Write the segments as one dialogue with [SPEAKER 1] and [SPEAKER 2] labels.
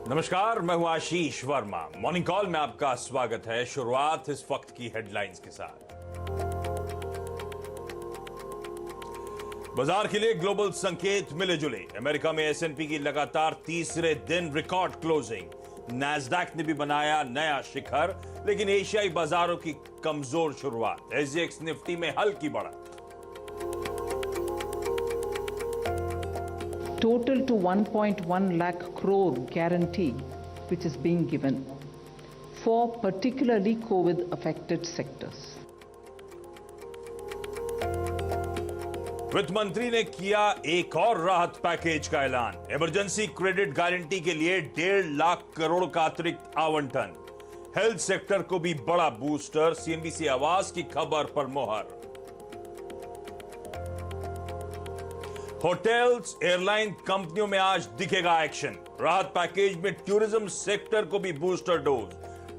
[SPEAKER 1] नमस्कार, मैं हूं आशीष वर्मा। मॉर्निंग कॉल में आपका स्वागत है। शुरुआत इस वक्त की हेडलाइंस के साथ। बाजार के लिए ग्लोबल संकेत मिले जुले। अमेरिका में एसएनपी की लगातार तीसरे दिन रिकॉर्ड क्लोजिंग। नैस्डैक ने भी बनाया नया शिखर, लेकिन एशियाई बाजारों की कमजोर शुरुआत। एसजीएक्स निफ्टी में हल्की बढ़त।
[SPEAKER 2] Total to 1.1 lakh crore guarantee which is being given for particularly COVID affected sectors.
[SPEAKER 1] वित्त मंत्री ने किया एक और राहत पैकेज का ऐलान। इमरजेंसी क्रेडिट गारंटी के लिए 1.5 लाख करोड़ का अतिरिक्त आवंटन। हेल्थ सेक्टर को भी बड़ा बूस्टर। सीएनबीसी आवाज की खबर पर मोहर। होटल्स, एयरलाइन कंपनियों में आज दिखेगा एक्शन। राहत पैकेज में टूरिज्म सेक्टर को भी बूस्टर डोज।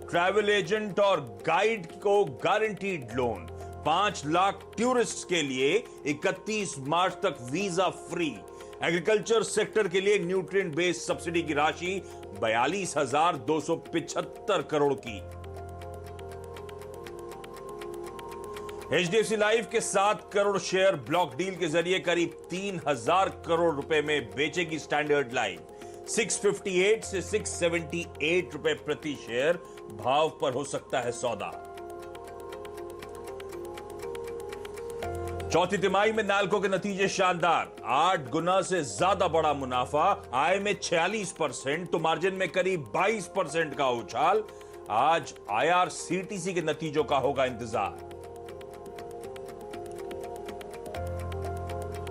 [SPEAKER 1] ट्रैवल एजेंट और गाइड को गारंटीड लोन। 5 लाख टूरिस्ट के लिए 31 मार्च तक वीजा फ्री। एग्रीकल्चर सेक्टर के लिए न्यूट्रिएंट बेस्ड सब्सिडी की राशि 42,275 करोड़ की। एचडीएफसी लाइफ के 7 करोड़ शेयर ब्लॉक डील के जरिए करीब 3,000 करोड़ रुपए में बेचेगी स्टैंडर्ड लाइफ। 658 से 678 रुपए प्रति शेयर भाव पर हो सकता है सौदा। चौथी तिमाही में नाल्को के नतीजे शानदार। 8 गुना से ज्यादा बड़ा मुनाफा, आय में 46% तो मार्जिन में करीब 22% का उछाल। आज आईआरसीटीसी के नतीजों का होगा इंतजार।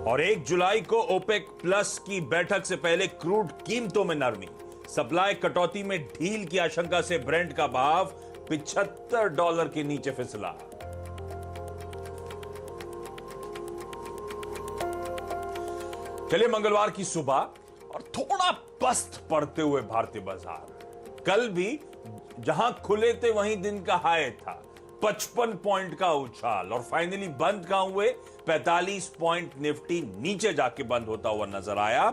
[SPEAKER 1] और 1 जुलाई को ओपेक प्लस की बैठक से पहले क्रूड कीमतों में नरमी। सप्लाई कटौती में ढील की आशंका से ब्रेंट का भाव $75 के नीचे फिसला। चलिए मंगलवार की सुबह और थोड़ा पस्त पड़ते हुए भारतीय बाजार। कल भी जहां खुले थे वहीं दिन का हाई था। 55 पॉइंट का उछाल और फाइनली बंद कहां हुए? 45 पॉइंट निफ्टी नीचे जाके बंद होता हुआ नजर आया।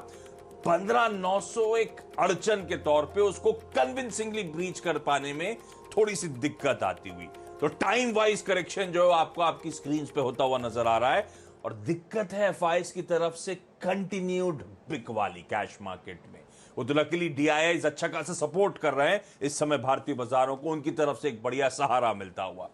[SPEAKER 1] 15,900 एक अड़चन के तौर पे उसको कन्विंसिंगली ब्रीच कर पाने में थोड़ी सी दिक्कत आती हुई। तो टाइम वाइज करेक्शन जो आपको आपकी स्क्रीन पे होता हुआ नजर आ रहा है। और दिक्कत है एफआईएस की तरफ से कंटिन्यूड बिक वाली कैश मार्केट में। वो तो लकीली डीआईआईज अच्छा खासा सपोर्ट कर रहे हैं इस समय भारतीय बाजारों को, उनकी तरफ से एक बढ़िया सहारा मिलता हुआ।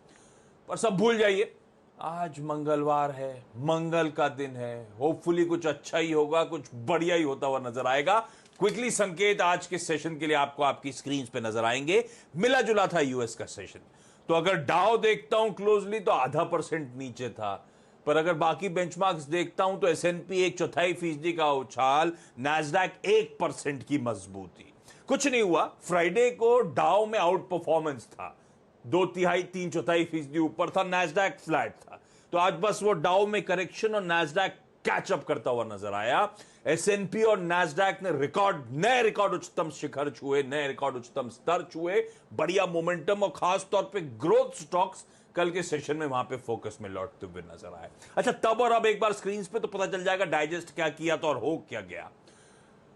[SPEAKER 1] पर सब भूल जाइए, आज मंगलवार है, मंगल का दिन है। होपफुली कुछ अच्छा ही होगा, कुछ बढ़िया ही होता हुआ नजर आएगा। क्विकली संकेत आज के सेशन के लिए आपको आपकी स्क्रीन पे नजर आएंगे। मिला जुला था यूएस का सेशन। तो अगर डाउ देखता हूं क्लोजली तो 0.5% नीचे था, पर अगर बाकी बेंचमार्क्स देखता हूं तो एसएनपी 1/4% का उछाल, नैस्डैक 1% की मजबूती। कुछ नहीं हुआ। फ्राइडे को डाउ में आउट परफॉर्मेंस था, 2/3 3/4% ऊपर था, नैस्डैक फ्लैट था। तो आज बस वो डाउ में करेक्शन और नैस्डैक कैचअप करता हुआ नजर आया। एसएनपी और नैस्डैक ने नए रिकॉर्ड उच्चतम शिखर छुए, नए रिकॉर्ड उच्चतम स्तर छुए। बढ़िया मोमेंटम और खास तौर पे ग्रोथ स्टॉक्स कल के सेशन में वहां पे फोकस में लौटते हुए नजर आए। अच्छा, तब और अब एक बार स्क्रीन पे तो पता चल जाएगा डाइजेस्ट क्या किया था और हो क्या गया।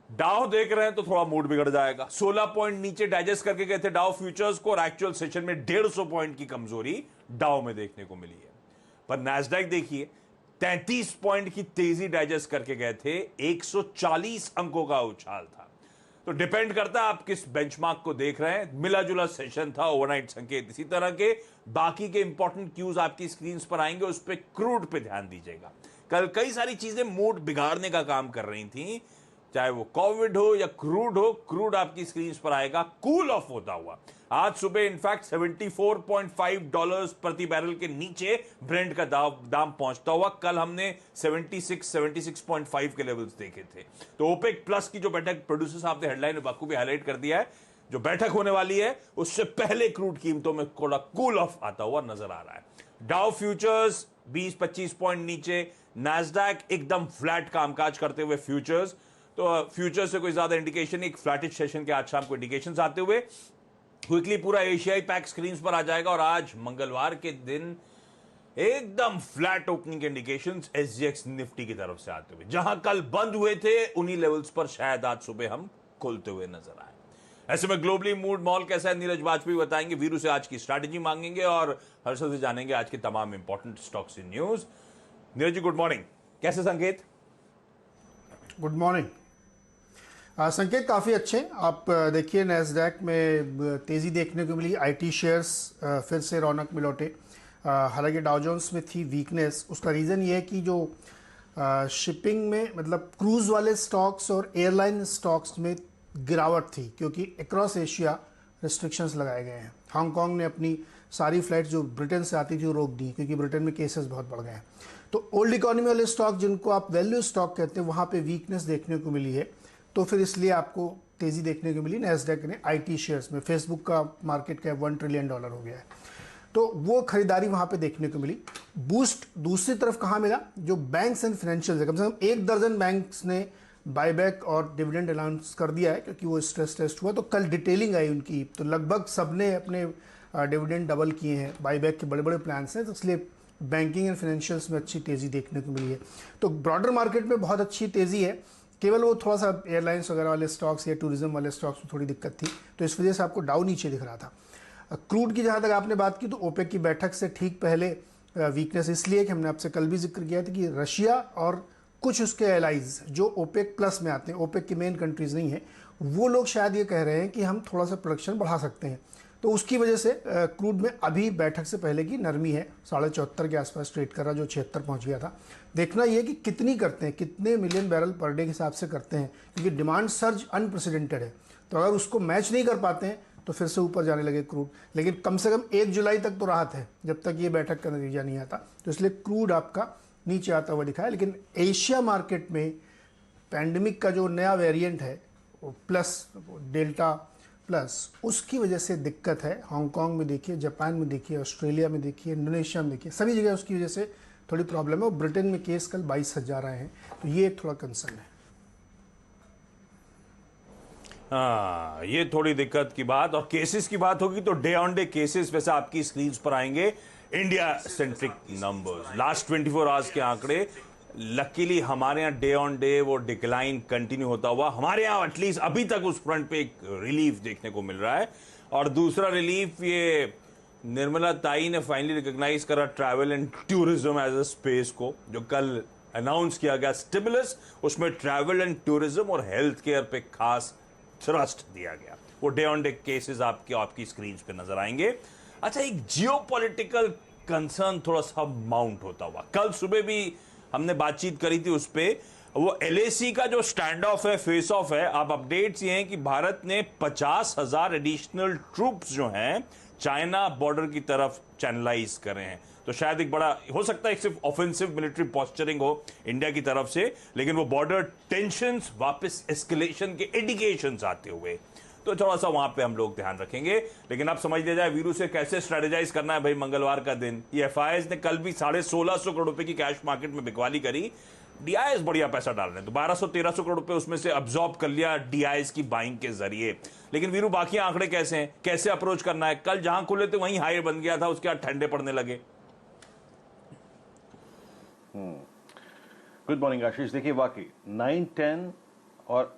[SPEAKER 1] डाउ देख रहे हैं तो थोड़ा मूड बिगड़ जाएगा। 16 पॉइंट नीचे डाइजेस्ट करके गए थे डाउ फ्यूचर्स को, और एक्चुअल सेशन में 150 पॉइंट की कमजोरी डाउ में देखने को मिली है। पर नैस्डैक देखिए, 33 पॉइंट की तेजी डाइजेस्ट करके गए थे, 140 अंकों का उछाल था। तो डिपेंड करता है आप किस बेंचमार्क को देख रहे हैं। मिला जुला सेशन था, ओवरनाइट संकेत इसी तरह के। बाकी के इंपॉर्टेंट क्यूज आपकी स्क्रीन पर आएंगे, उस पर क्रूड पे ध्यान दीजिएगा। कल कई सारी चीजें मूड बिगाड़ने का काम कर रही थी, चाहे वो कोविड हो या क्रूड हो। क्रूड आपकी स्क्रीन पर आएगा कूल ऑफ होता हुआ। आज सुबह इनफैक्ट $74.5 प्रति बैरल के नीचे ब्रेंट का दाम पहुंचता हुआ। कल हमने 76.5 के लेवल्स देखे थे। तो ओपेक प्लस की जो बैठक प्रोड्यूसर साहब ने हेडलाइन में बाखूबी हाईलाइट कर दिया है, जो बैठक होने वाली है उससे पहले क्रूड कीमतों में थोड़ा कूल ऑफ आता हुआ नजर आ रहा है। डाउ फ्यूचर्स 20-25 पॉइंट नीचे, नैस्डैक एकदम फ्लैट कामकाज करते हुए फ्यूचर्स। तो फ्यूचर से कोई ज्यादा इंडिकेशन नहीं, एक फ्लैटिश सेशन के आज शाम को इंडिकेशंस आते हुए क्विकली पूरा एशियाई पैक स्क्रीन पर आ जाएगा। और आज मंगलवार के दिन एकदम फ्लैट ओपनिंग के इंडिकेशंस एसजीएक्स निफ्टी की तरफ से आते हुए, जहां कल बंद हुए थे उन्हीं लेवल्स पर शायद आज सुबह हम खुलते हुए नजर आए। ऐसे में ग्लोबली मूड मॉल कैसा है, नीरज वाजपेयी बताएंगे, वीरू से आज की स्ट्रैटेजी मांगेंगे और हर्षल से जानेंगे आज के तमाम important stocks in news. Neeraj ji good morning, कैसे संकेत?
[SPEAKER 3] Good morning. संकेत काफ़ी अच्छे हैं। आप देखिए नैस्डैक में तेज़ी देखने को मिली, आईटी शेयर्स फिर से रौनक में लौटे। हालांकि डाउ जोन्स में थी वीकनेस। उसका रीज़न ये है कि जो शिपिंग में मतलब क्रूज़ वाले स्टॉक्स और एयरलाइन स्टॉक्स में गिरावट थी, क्योंकि अक्रॉस एशिया रिस्ट्रिक्शंस लगाए गए हैं। हांगकांग ने अपनी सारी फ्लाइट जो ब्रिटेन से आती थी वो रोक दी, क्योंकि ब्रिटेन में केसेस बहुत बढ़ गए हैं। तो ओल्ड इकोनॉमी वाले स्टॉक, जिनको आप वैल्यू स्टॉक कहते हैं, वहाँ पे वीकनेस देखने को मिली है। तो फिर इसलिए आपको तेज़ी देखने को मिली नैस्डैक ने आईटी शेयर्स में। फेसबुक का मार्केट कैप $1 ट्रिलियन हो गया है, तो वो खरीदारी वहाँ पे देखने को मिली। बूस्ट दूसरी तरफ कहाँ मिला? जो बैंक्स एंड फाइनेंशियल है, कम से कम 1 दर्जन बैंक्स ने बायबैक और डिविडेंड अनाउंस कर दिया है, क्योंकि वो स्ट्रेस टेस्ट हुआ। तो कल डिटेलिंग आई उनकी, तो लगभग सबने अपने डिविडेंड डबल किए हैं, बायबैक के बड़े बड़े प्लान्स हैं। तो इसलिए बैंकिंग एंड फाइनेंशियल्स में अच्छी तेज़ी देखने को मिली है। तो ब्रॉडर मार्केट में बहुत अच्छी तेज़ी है। केवल वो थोड़ा सा एयरलाइंस वगैरह वाले स्टॉक्स या टूरिज्म वाले स्टॉक्स में थोड़ी दिक्कत थी, तो इस वजह से आपको डाउन नीचे दिख रहा था। क्रूड की जहाँ तक आपने बात की, तो ओपेक की बैठक से ठीक पहले वीकनेस इसलिए कि हमने आपसे कल भी जिक्र किया था कि रशिया और कुछ उसके एलाइज जो ओपेक प्लस में आते हैं, ओपेक की मेन कंट्रीज़ नहीं है, वो लोग शायद ये कह रहे हैं कि हम थोड़ा सा प्रोडक्शन बढ़ा सकते हैं। तो उसकी वजह से क्रूड में अभी बैठक से पहले की नरमी है। 74.5 के आसपास ट्रेड कर रहा, जो 76 पहुंच गया था। देखना ये कि कितनी करते हैं, कितने मिलियन बैरल पर डे के हिसाब से करते हैं, क्योंकि डिमांड सर्ज अनप्रेसिडेंटेड है। तो अगर उसको मैच नहीं कर पाते हैं तो फिर से ऊपर जाने लगे क्रूड। लेकिन कम से कम 1 जुलाई तक तो राहत है, जब तक ये बैठक का नतीजा नहीं आता। तो इसलिए क्रूड आपका नीचे आता हुआ दिखा है। लेकिन एशिया मार्केट में पैंडमिक का जो नया वेरिएंट है, प्लस डेल्टा प्लस, उसकी वजह से दिक्कत है। हांगकांग में देखिए, जापान में देखिए, ऑस्ट्रेलिया में देखिए, इंडोनेशिया में देखिए, सभी जगह उसकी वजह से थोड़ी प्रॉब्लम है। और ब्रिटेन में केस कल 22,000 आए हैं, तो ये थोड़ा कंसर्न है।
[SPEAKER 1] हाँ, ये थोड़ी दिक्कत की बात। और केसेस की बात होगी तो डे ऑन डे केसेस वैसे आपकी स्क्रीन पर आएंगे। India centric numbers, last 24 hours के आंकड़े। लकीली हमारे यहाँ डे ऑन डे वो डिक्लाइन कंटिन्यू होता हुआ, हमारे यहाँ एटलीस्ट अभी तक उस फ्रंट पे एक रिलीफ देखने को मिल रहा है। और दूसरा रिलीफ, ये निर्मला ताई ने फाइनली रिकॉग्नाइज करा travel and tourism as a space को, जो कल अनाउंस किया गया स्टिमुलस, उसमें ट्रैवल एंड टूरिज्म और हेल्थ केयर पे खास थ्रस्ट दिया गया। वो डे ऑन डे केसेस आपकी स्क्रीन पे नजर आएंगे। अच्छा, एक जियोपॉलिटिकल कंसर्न थोड़ा सा माउंट होता हुआ, कल सुबह भी हमने बातचीत करी थी उस पे, वो एलएसी का जो स्टैंड ऑफ है, फेस ऑफ है। अब अपडेट्स ये हैं कि भारत ने 50,000 एडिशनल ट्रूप्स जो हैं चाइना बॉर्डर की तरफ चैनलाइज करे हैं। तो शायद एक बड़ा हो सकता है, सिर्फ ऑफेंसिव मिलिट्री पोस्चरिंग हो इंडिया की तरफ से, लेकिन वो बॉर्डर टेंशंस वापस एस्केलेशन के इंडिकेशंस आते हुए, तो थोड़ा सा वहां पे हम लोग ध्यान रखेंगे। लेकिन अब समझ लिया जाए वीरू से कैसे स्ट्रेटेजाइज करना है भाई मंगलवार का दिन। ये एफआईआईज ने कल भी 1650 करोड़ रुपए की कैश मार्केट में बिकवाली करी। डीआईएस बढ़िया पैसा डाल रहे हैं, तो 1200-1300 करोड़ रुपए उसमें से अब्सॉर्ब कर लिया डीआईएस की बाइंग के जरिए। लेकिन वीरू बाकी आंकड़े कैसे हैं, कैसे अप्रोच करना है? कल जहां खुले थे वहीं हाई बन गया था, उसके बाद ठंडे पड़ने लगे।
[SPEAKER 4] गुड मॉर्निंग आशीष। देखिए वाकई 9, 10 और